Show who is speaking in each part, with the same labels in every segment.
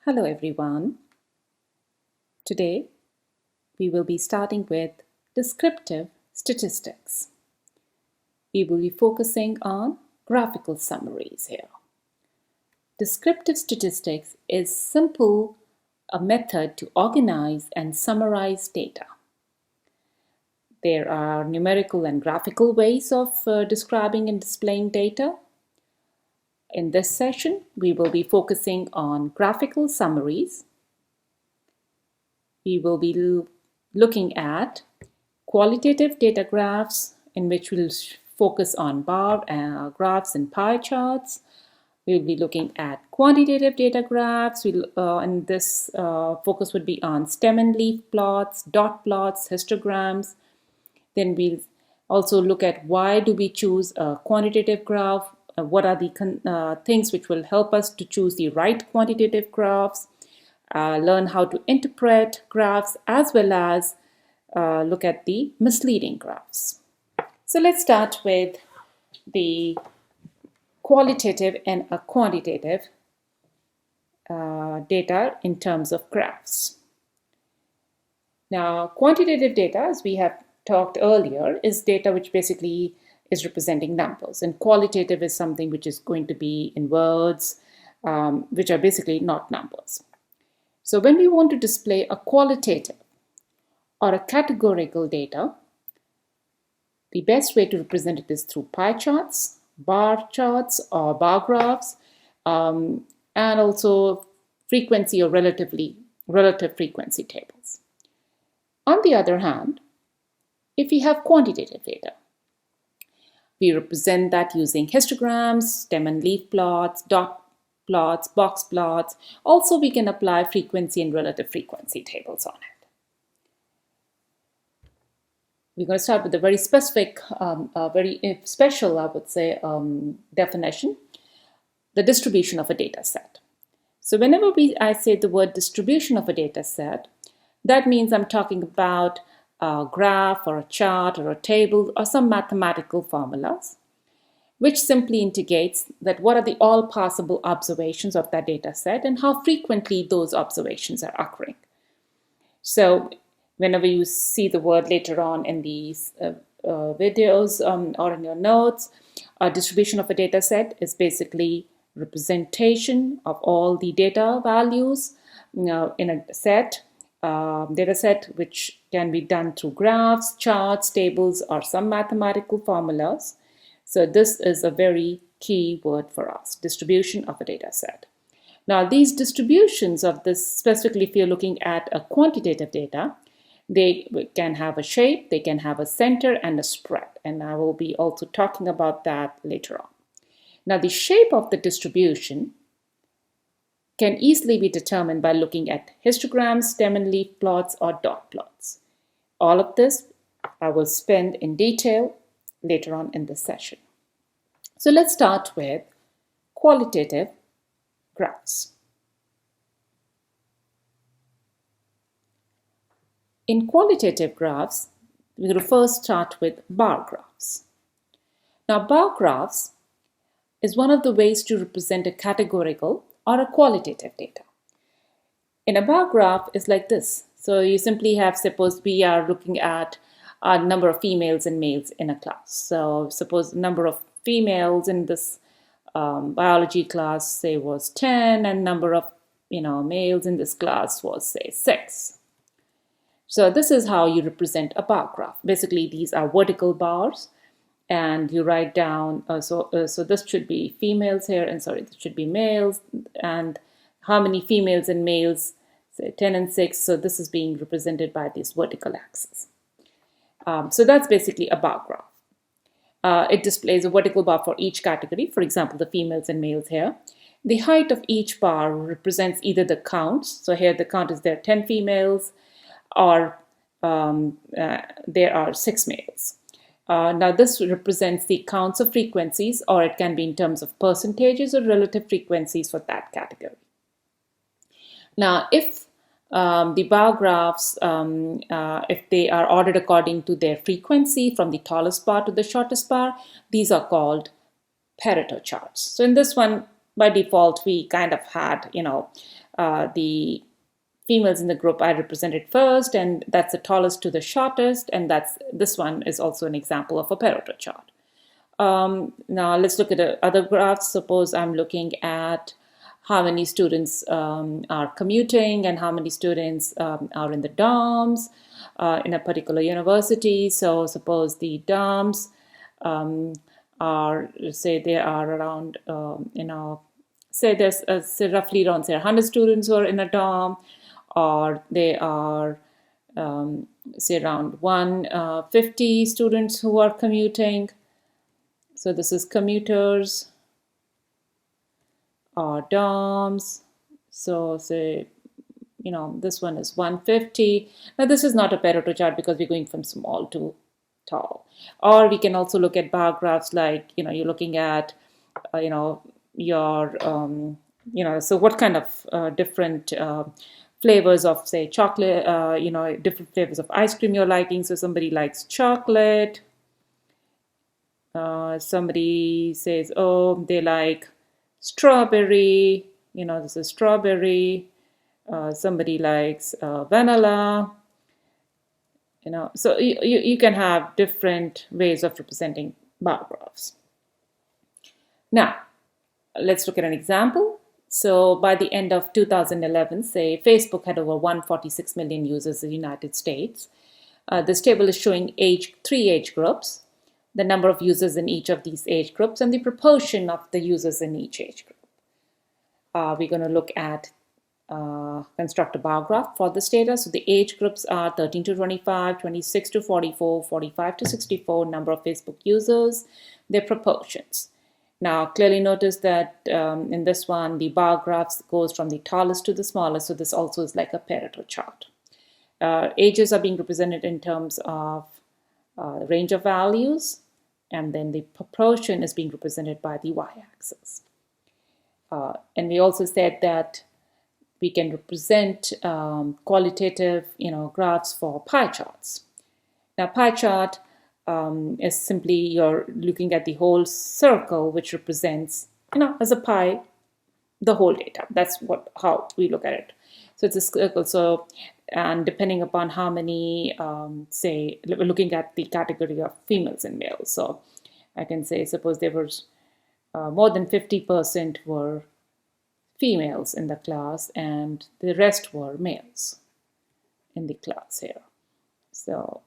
Speaker 1: Hello everyone. Today we will be starting with descriptive statistics. We will be focusing on graphical summaries here. Descriptive statistics is a method to organize and summarize data. There are numerical and graphical ways of describing and displaying data. In this session, we will be focusing on graphical summaries. We will be looking at qualitative data graphs, in which we'll focus on bar graphs and pie charts. We'll be looking at quantitative data graphs, and this focus would be on stem and leaf plots, dot plots, histograms. Then we'll also look at why do we choose a quantitative graph, what are the things which will help us to choose the right quantitative graphs, learn how to interpret graphs, as well as look at the misleading graphs. So let's start with the qualitative and a quantitative data in terms of graphs. Now, quantitative data, as we have talked earlier, is data which basically is representing numbers, and qualitative is something which is going to be in words, which are basically not numbers. So when we want to display a qualitative or a categorical data, the best way to represent it is through pie charts, bar charts, or bar graphs, and also frequency or relative frequency tables. On the other hand, if we have quantitative data, we represent that using histograms, stem and leaf plots, dot plots, box plots. Also, we can apply frequency and relative frequency tables on it. We're going to start with a very specific, very special, I would say, definition: the distribution of a data set. So whenever I say the word distribution of a data set, that means I'm talking about a graph or a chart or a table or some mathematical formulas, which simply indicates that what are the all possible observations of that data set and how frequently those observations are occurring. So whenever you see the word later on in these videos or in your notes, a distribution of a data set is basically representation of all the data values in a set, data set, which can be done through graphs, charts, tables, or some mathematical formulas. So this is a very key word for us, distribution of a data set. Now, these distributions of this, specifically if you're looking at a quantitative data, they can have a shape, they can have a center and a spread, and I will be also talking about that later on. Now, the shape of the distribution can easily be determined by looking at histograms, stem and leaf plots, or dot plots. All of this I will spend in detail later on in this session. So let's start with qualitative graphs. In qualitative graphs, we're going to first start with bar graphs. Now, bar graphs is one of the ways to represent a categorical or a qualitative data. In a bar graph, it's like this. So you simply have, suppose we are looking at a number of females and males in a class. So suppose the number of females in this biology class, say, was 10, and number of males in this class was, say, 6. So this is how you represent a bar graph. Basically, these are vertical bars, and you write down, so this should be females here, and sorry, this should be males, and how many females and males, say 10 and 6, so this is being represented by this vertical axis. So that's basically a bar graph. It displays a vertical bar for each category, for example, the females and males here. The height of each bar represents either the counts, so here the count is there are 10 females, or there are 6 males. Now this represents the counts of frequencies, or it can be in terms of percentages or relative frequencies for that category. Now, if the bar graphs, if they are ordered according to their frequency from the tallest bar to the shortest bar, these are called Pareto charts. So in this one, by default, we kind of had, the females in the group are represented first, and that's the tallest to the shortest, and this one is also an example of a Pareto chart. Now let's look at the other graphs. Suppose I'm looking at how many students are commuting and how many students are in the dorms in a particular university. So suppose the dorms are, say they are around, say there's say roughly around, say 100 students who are in a dorm, or they are say around 150 students who are commuting. So this is commuters or dorms. So say, this one is 150. Now this is not a Pareto chart because we're going from small to tall. Or we can also look at bar graphs, like, you're looking at, your, so what kind of different flavors of, say, chocolate, different flavors of ice cream you're liking. So somebody likes chocolate. Somebody says, oh, they like strawberry. This is strawberry. Somebody likes vanilla. So you can have different ways of representing bar graphs. Now, let's look at an example. So by the end of 2011, say Facebook had over 146 million users in the United States. This table is showing three age groups, the number of users in each of these age groups, and the proportion of the users in each age group. We're going to look at construct a bar graph for this data. So the age groups are 13 to 25, 26 to 44, 45 to 64, number of Facebook users, their proportions. Now clearly notice that in this one, the bar graphs goes from the tallest to the smallest. So this also is like a Pareto chart. Ages are being represented in terms of range of values, and then the proportion is being represented by the y-axis. And we also said that we can represent qualitative, graphs for pie charts. Now, pie chart is simply you're looking at the whole circle, which represents, as a pie, the whole data. That's how we look at it. So it's a circle. So, and depending upon how many, say, we're looking at the category of females and males. So I can say, suppose there was more than 50% were females in the class, and the rest were males in the class here. So,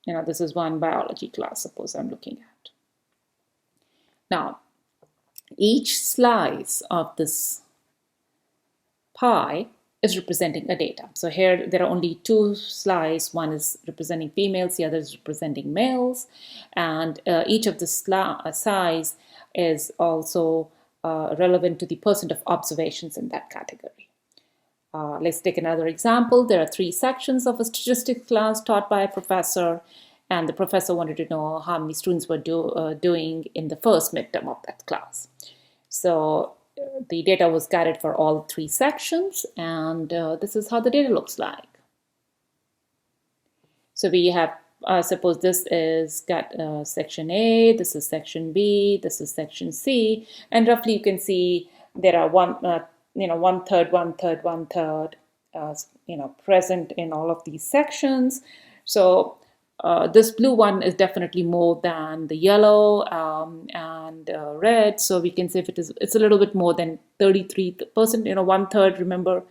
Speaker 1: this is one biology class, suppose I'm looking at. Now, each slice of this pie is representing a data. So here there are only two slices. One is representing females, the other is representing males, and each of the size is also relevant to the percent of observations in that category. Let's take another example. There are three sections of a statistics class taught by a professor, and the professor wanted to know how many students were doing in the first midterm of that class. So the data was gathered for all three sections, and this is how the data looks like. So we have, suppose this is got section A, this is section B, this is section C, and roughly you can see there are one third present in all of these sections. So this blue one is definitely more than the yellow and red. So we can say if it's a little bit more than 33%, one third, remember,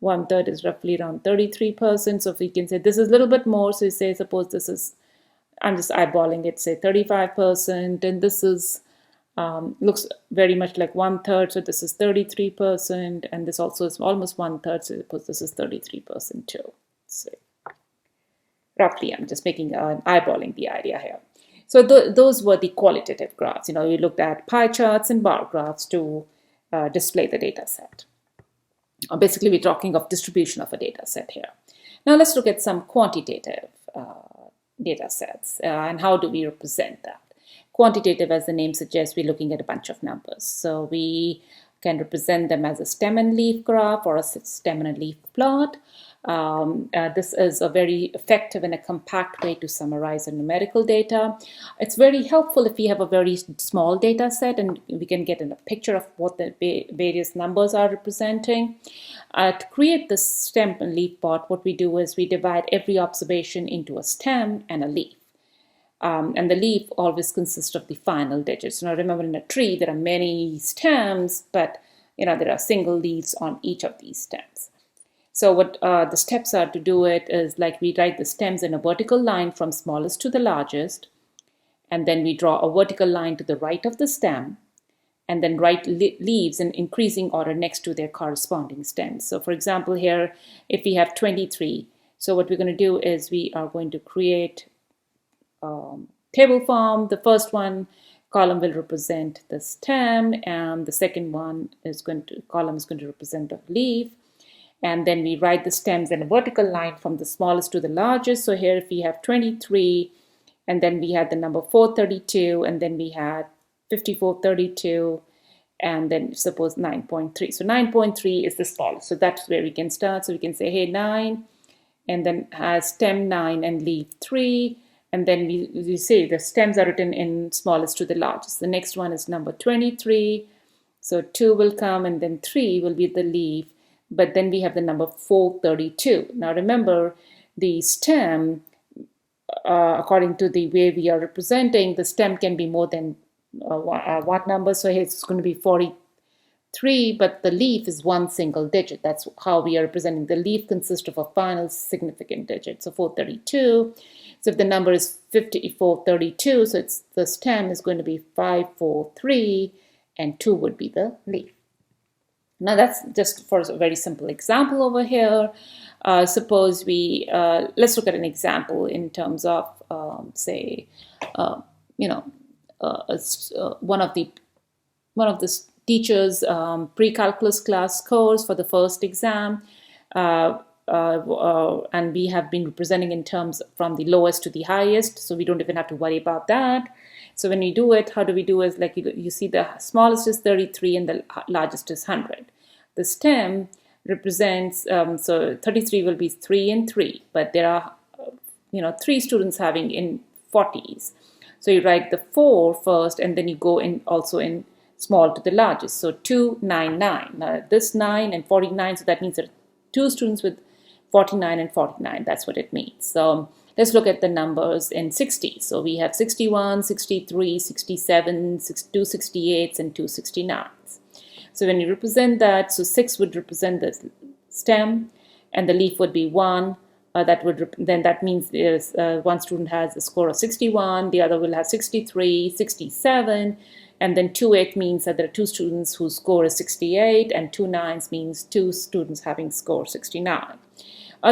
Speaker 1: one third is roughly around 33%. So if we can say this is a little bit more, so you say, suppose this is, I'm just eyeballing it, say 35%, and this is, looks very much like one third, so this is 33%, and this also is almost one third, so suppose this is 33% too. So roughly, I'm just making eyeballing the idea here. So those were the qualitative graphs. We looked at pie charts and bar graphs to display the data set. Basically, we're talking of distribution of a data set here. Now let's look at some quantitative data sets and how do we represent that. Quantitative, as the name suggests, we're looking at a bunch of numbers. So we can represent them as a stem and leaf graph or a stem and leaf plot. This is a very effective and a compact way to summarize a numerical data. It's very helpful if we have a very small data set and we can get a picture of what the various numbers are representing. To create this stem and leaf plot, what we do is we divide every observation into a stem and a leaf. And the leaf always consists of the final digits. Now remember, in a tree there are many stems, but there are single leaves on each of these stems. So what the steps are to do it is, like, we write the stems in a vertical line from smallest to the largest, and then we draw a vertical line to the right of the stem, and then write leaves in increasing order next to their corresponding stems. So for example, here, if we have 23, so what we're going to do is we are going to create table form. The first column will represent the stem, and the second column is going to represent the leaf. And then we write the stems in a vertical line from the smallest to the largest. So here, if we have 23, and then we had the number 432, and then we had 5432, and then suppose 9.3. So 9.3 is the smallest. So that's where we can start. So we can say, hey, 9, and then has stem 9 and leaf 3. And then we say the stems are written in smallest to the largest. The next one is number 23. So 2 will come, and then 3 will be the leaf. But then we have the number 432. Now remember, the stem, according to the way we are representing, the stem can be more than what number? So here it's going to be 43, but the leaf is one single digit. That's how we are representing. The leaf consists of a final significant digit, so 432. So if the number is 5432, so the stem is going to be 543, and 2 would be the leaf. Now that's just for a very simple example over here. Suppose we, let's look at an example in terms of, say, one of the teacher's pre-calculus class scores for the first exam. And we have been representing in terms from the lowest to the highest, so we don't even have to worry about that. So when we do it, how do we do it? Like you see, the smallest is 33 and the largest is 100. The stem represents, so 33 will be 3 and 3, but there are 3 students having in 40s. So you write the 4 first, and then you go in also in small to the largest. So 2, 9, 9. Now this 9 and 49, so that means there are 2 students with 49 and 49. That's what it means. So let's look at the numbers in 60. So we have 61, 63, 67, 2 68s, and 2 69s. So when you represent that, so 6 would represent the stem, and the leaf would be 1. That means there's one student has a score of 61, the other will have 63, 67, and then 28 means that there are 2 students whose score is 68, and 2 9s means 2 students having score 69.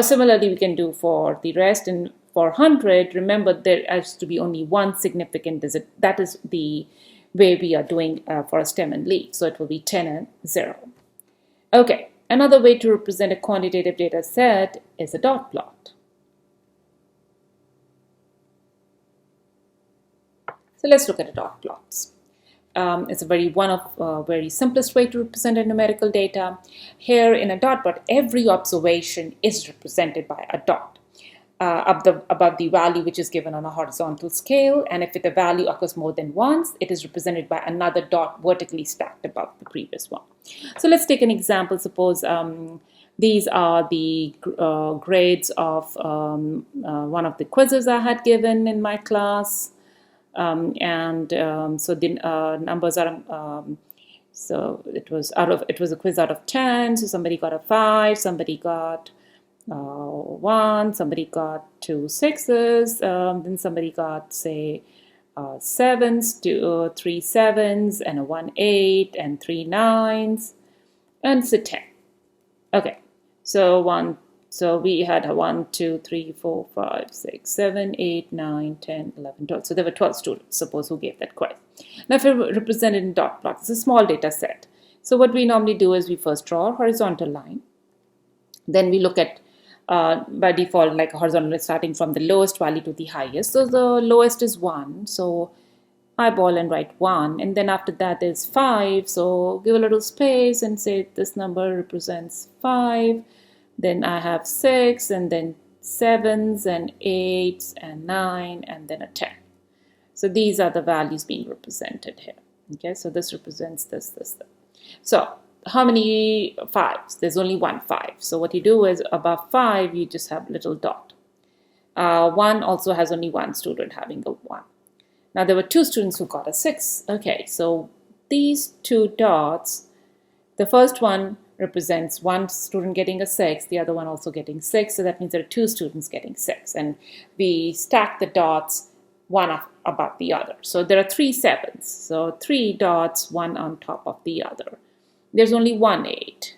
Speaker 1: Similarly, we can do for the rest. And for 100, remember, there has to be only one significant digit. That is the way we are doing for a stem and leaf. So it will be 10 and 0. Okay, another way to represent a quantitative data set is a dot plot. So let's look at the dot plots. It's a very simplest way to represent a numerical data. Here in a dot plot, every observation is represented by a dot above the value which is given on a horizontal scale, and if the value occurs more than once, it is represented by another dot vertically stacked above the previous one. So let's take an example. Suppose these are the grades of one of the quizzes I had given in my class. So the numbers are so it was a quiz out of 10. So somebody got a 5, somebody got 1, somebody got 2 6s, then somebody got, say, 7s, 3 7s, and a 1 8, and 3 9s, and it's a 10. Okay, so we had a 1 2 3 4 5 6 7 8 9 10 11 12. So there were 12 students, suppose, who gave that quiz. Now if we represent it in dot plots, it's a small data set. So what we normally do is we first draw a horizontal line. Then we look at by default, like a horizontal line starting from the lowest value to the highest. So the lowest is 1. So eyeball and write 1, and then after that there's 5, so give a little space and say this number represents 5. Then I have 6, and then 7s and 8s and 9, and then a 10. So these are the values being represented here. Okay, so this represents this. So how many 5s? There's only one 5. So what you do is above 5, you just have a little dot. 1 also has only one student having a 1. Now there were 2 students who got a 6. Okay, so these 2 dots, the first one represents one student getting a 6, the other one also getting 6. So that means there are 2 students getting 6. And we stack the dots one above the other. So there are 3 7s. So 3 dots, one on top of the other. There's only one 8.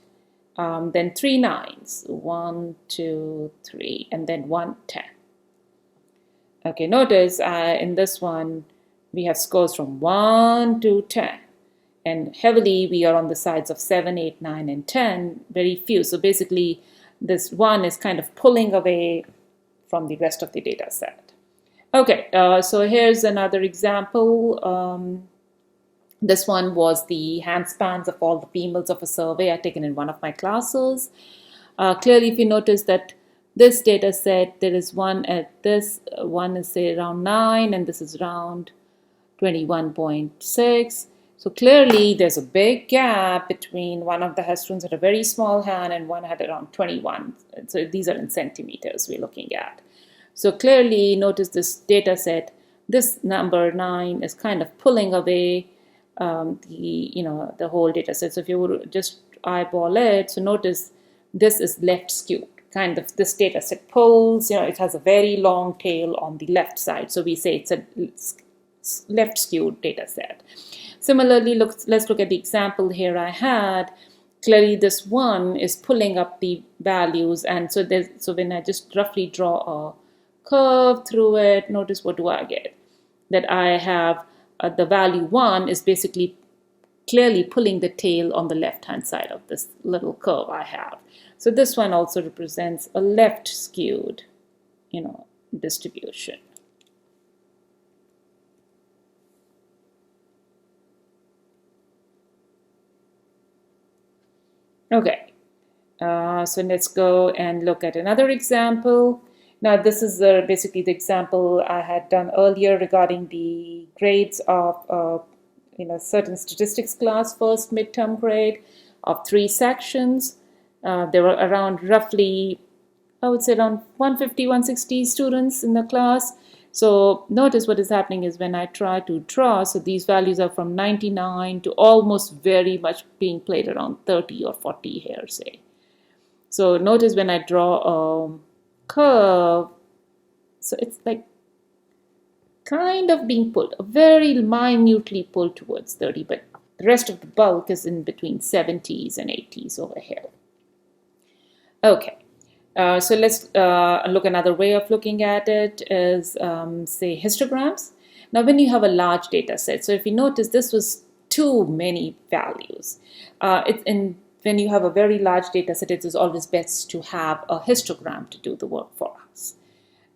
Speaker 1: Then 3 9s. 1, 2, 3, and then 1 10. Okay, notice in this one, we have scores from 1 to 10. And heavily, we are on the sides of 7, 8, 9, and 10, very few. So basically, this 1 is kind of pulling away from the rest of the data set. Okay, so here's another example. This one was the hand spans of all the females of a survey I taken in one of my classes. Clearly, if you notice that this data set, there is one at this, one is say around 9, and this is around 21.6. So clearly there's a big gap between one of the students had a very small hand and one had around 21. So these are in centimeters we're looking at. So clearly notice this data set, this number 9 is kind of pulling away the whole data set. So if you would just eyeball it, so notice this is left skewed. Kind of this data set pulls, it has a very long tail on the left side. So we say it's a left skewed data set. Similarly, let's look at the example here I had. Clearly this one is pulling up the values, and so when I just roughly draw a curve through it, notice what do I get? That I have the value 1 is basically clearly pulling the tail on the left hand side of this little curve I have. So this one also represents a left skewed, distribution. Okay, so let's go and look at another example. Now this is basically the example I had done earlier regarding the grades of certain statistics class, first midterm grade of 3 sections. There were around roughly, I would say around 150, 160 students in the class. So notice what is happening is when I try to draw, so these values are from 99 to almost very much being played around 30 or 40 here, say. So notice when I draw a curve, so it's like kind of being pulled, very minutely pulled towards 30, but the rest of the bulk is in between 70s and 80s over here. Okay, so let's look another way of looking at it is, say, histograms. Now, when you have a large data set, so if you notice, this was too many values. When you have a very large data set, it is always best to have a histogram to do the work for us.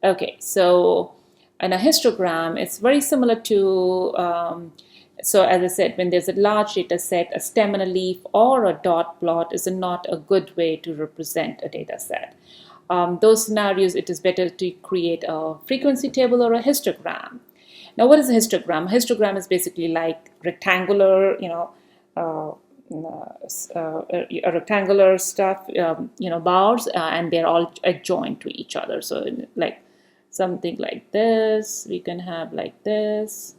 Speaker 1: Okay, so in a histogram, it's very similar to so as I said, when there's a large data set, a stem and a leaf or a dot plot is not a good way to represent a data set. Those scenarios, it is better to create a frequency table or a histogram. Now, what is a histogram? A histogram is basically like rectangular, a rectangular stuff, bars, and they're all adjoined to each other. So like something like this, we can have like this.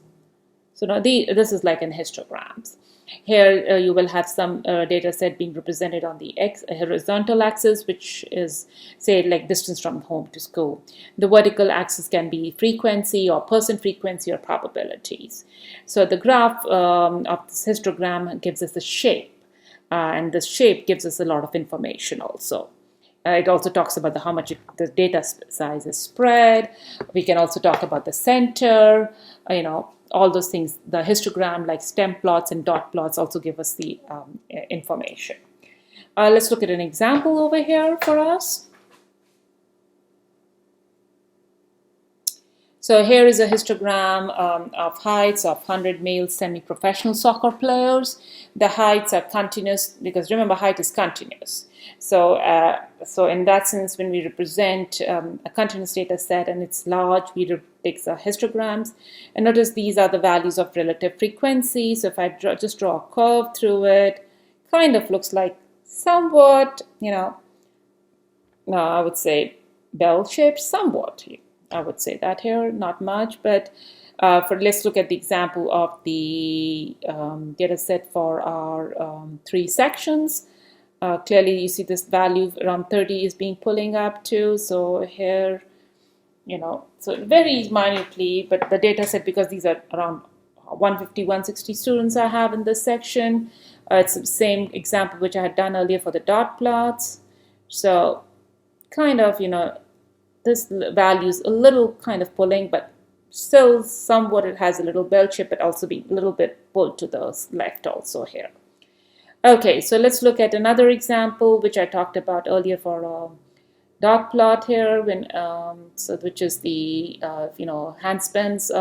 Speaker 1: So now this is like in histograms. Here you will have some data set being represented on the horizontal axis, which is, say, like distance from home to school. The vertical axis can be frequency or percent frequency or probabilities. So the graph of this histogram gives us the shape, and the shape gives us a lot of information also. It also talks about how much the data size is spread. We can also talk about the center, all those things. The histogram, like stem plots and dot plots, also give us the information. Let's look at an example over here for us. So here is a histogram of heights of 100 male semi-professional soccer players. The heights are continuous because remember height is continuous. So, so in that sense, when we represent a continuous data set and it's large, we take the histograms. And notice these are the values of relative frequency. So if I just draw a curve through it, kind of looks like somewhat, I would say bell-shaped somewhat. I would say that here, not much, but let's look at the example of the data set for our 3 sections. Clearly, you see this value around 30 is being pulling up too. So here, so it varies minutely, but the data set, because these are around 150, 160 students I have in this section, it's the same example which I had done earlier for the dot plots. So kind of, this value is a little kind of pulling, but still somewhat it has a little bell shape, but also be a little bit pulled to the left also here. Okay, so let's look at another example which I talked about earlier for a dot plot here, which is the handspans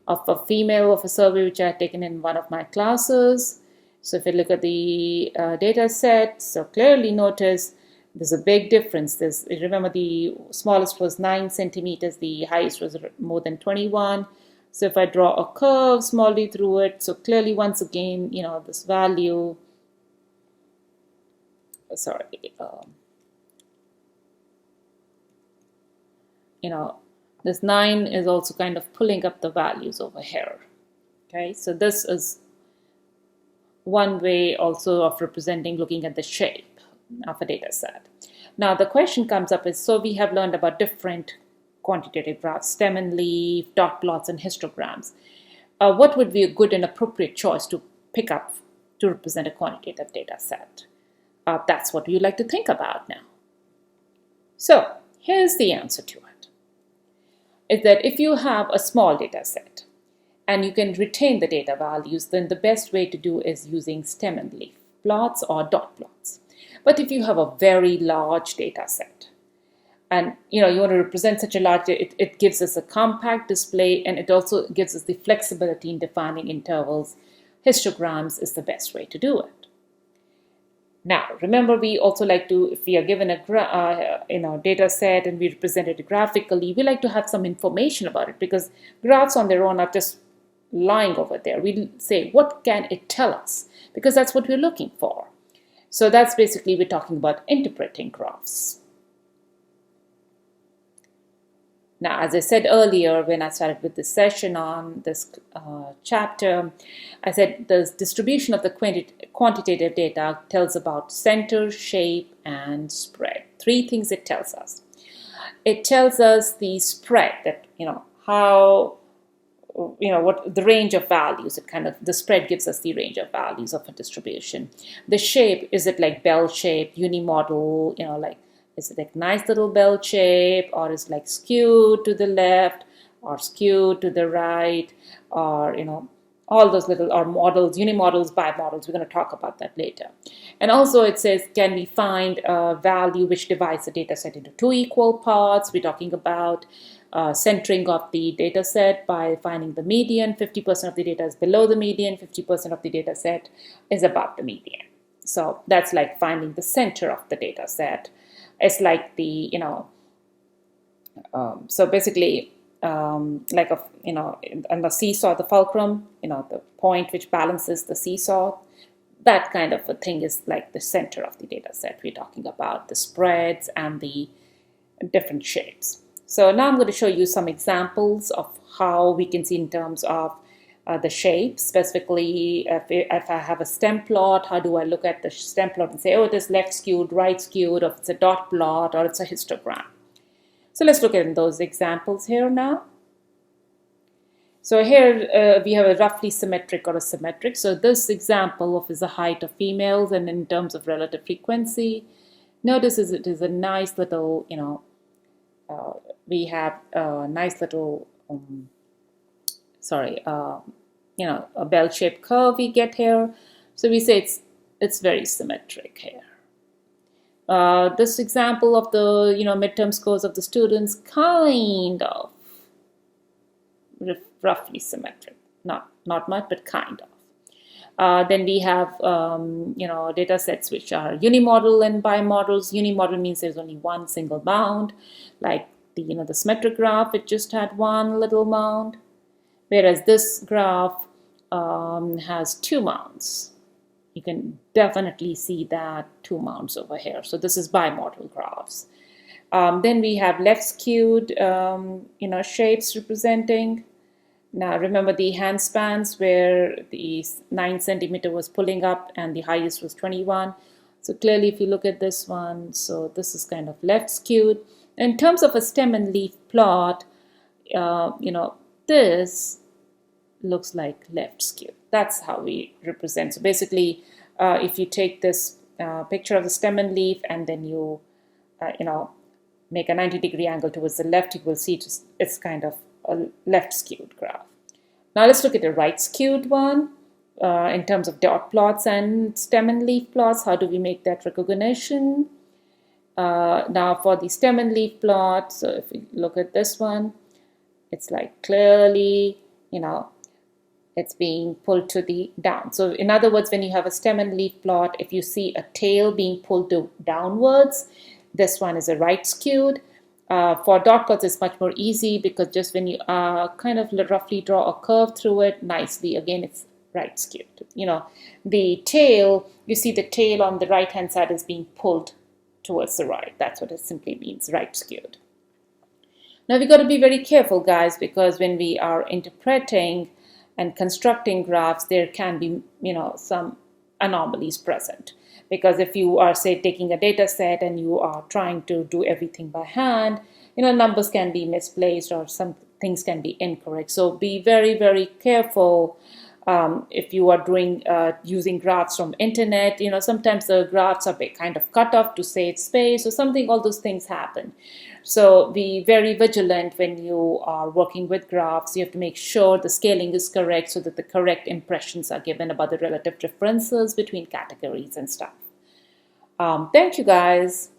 Speaker 1: of a female of a survey which I had taken in one of my classes. So if you look at the data set, so clearly notice there's a big difference. Remember, the smallest was 9 centimeters, the highest was more than 21. So if I draw a curve smallly through it, so clearly once again, this value, this 9 is also kind of pulling up the values over here. Okay, so this is one way also of representing, looking at the shape of a data set. Now the question comes up is, so we have learned about different quantitative graphs, stem and leaf, dot plots, and histograms. What would be a good and appropriate choice to pick up to represent a quantitative data set? That's what we like to think about now. So here's the answer to it. Is that if you have a small data set and you can retain the data values, then the best way to do is using stem and leaf plots or dot plots. But if you have a very large data set and you want to represent such a large, it gives us a compact display, and it also gives us the flexibility in defining intervals. Histograms is the best way to do it. Now, remember, we also like to, if we are given a data set and we represent it graphically, we like to have some information about it, because graphs on their own are just lying over there. We say, what can it tell us? Because that's what we're looking for. So that's basically, we're talking about interpreting graphs. Now, as I said earlier, when I started with this session on this chapter, I said the distribution of the quantitative data tells about center, shape, and spread. 3 things it tells us. It tells us the spread, that, how, what the range of values, the spread gives us the range of values of a distribution. The shape, is it like bell shape, unimodal, is it like nice little bell shape, or is it like skewed to the left or skewed to the right, or all those little, or models, unimodals, bimodals. We're going to talk about that later. And also it says, can we find a value which divides the data set into 2 equal parts? We're talking about centering of the data set by finding the median. 50% of the data is below the median, 50% of the data set is above the median. So that's like finding the center of the data set. It's like the, so basically, like on the seesaw, the fulcrum, the point which balances the seesaw, that kind of a thing is like the center of the data set. We're talking about the spreads and the different shapes. So now I'm going to show you some examples of how we can see in terms of the shape. Specifically, if I have a stem plot, how do I look at the stem plot and say, oh, it is left skewed, right skewed, or if it's a dot plot, or it's a histogram. So let's look at those examples here now. So here we have a roughly symmetric or a symmetric. So this example is the height of females, and in terms of relative frequency, notice it is a nice little, we have a nice little, a bell-shaped curve we get here. So we say it's very symmetric here. This example of the midterm scores of the students kind of roughly symmetric, not much, but kind of. Then we have, data sets which are unimodal and bimodals. Unimodal means there's only one single bound, like the symmetric graph, it just had one little bound, whereas this graph has two mounds. You can definitely see that two mounds over here. So this is bimodal graphs. Then we have left skewed, shapes representing. Now remember the hand spans where the 9 centimeter was pulling up and the highest was 21. So clearly if you look at this one, so this is kind of left skewed. In terms of a stem and leaf plot, this looks like left skewed. That's how we represent. So basically, if you take this picture of the stem and leaf and then you, make a 90-degree angle towards the left, you will see it's kind of a left skewed graph. Now let's look at a right skewed one in terms of dot plots and stem and leaf plots. How do we make that recognition? Now for the stem and leaf plot, so if we look at this one, it's like clearly, it's being pulled to the down. So in other words, when you have a stem and leaf plot, if you see a tail being pulled downwards, this one is a right skewed. For dot plots, it's much more easy because just when you kind of roughly draw a curve through it nicely, again, it's right skewed. The tail, you see the tail on the right hand side is being pulled towards the right. That's what it simply means, right skewed. Now we got to be very careful, guys, because when we are interpreting and constructing graphs, there can be, some anomalies present. Because if you are, say, taking a data set and you are trying to do everything by hand, numbers can be misplaced or some things can be incorrect. So be very, very careful if you are doing using graphs from internet. Sometimes the graphs are kind of cut off to save space or something. All those things happen. So be very vigilant when you are working with graphs. You have to make sure the scaling is correct so that the correct impressions are given about the relative differences between categories and stuff. Thank you, guys.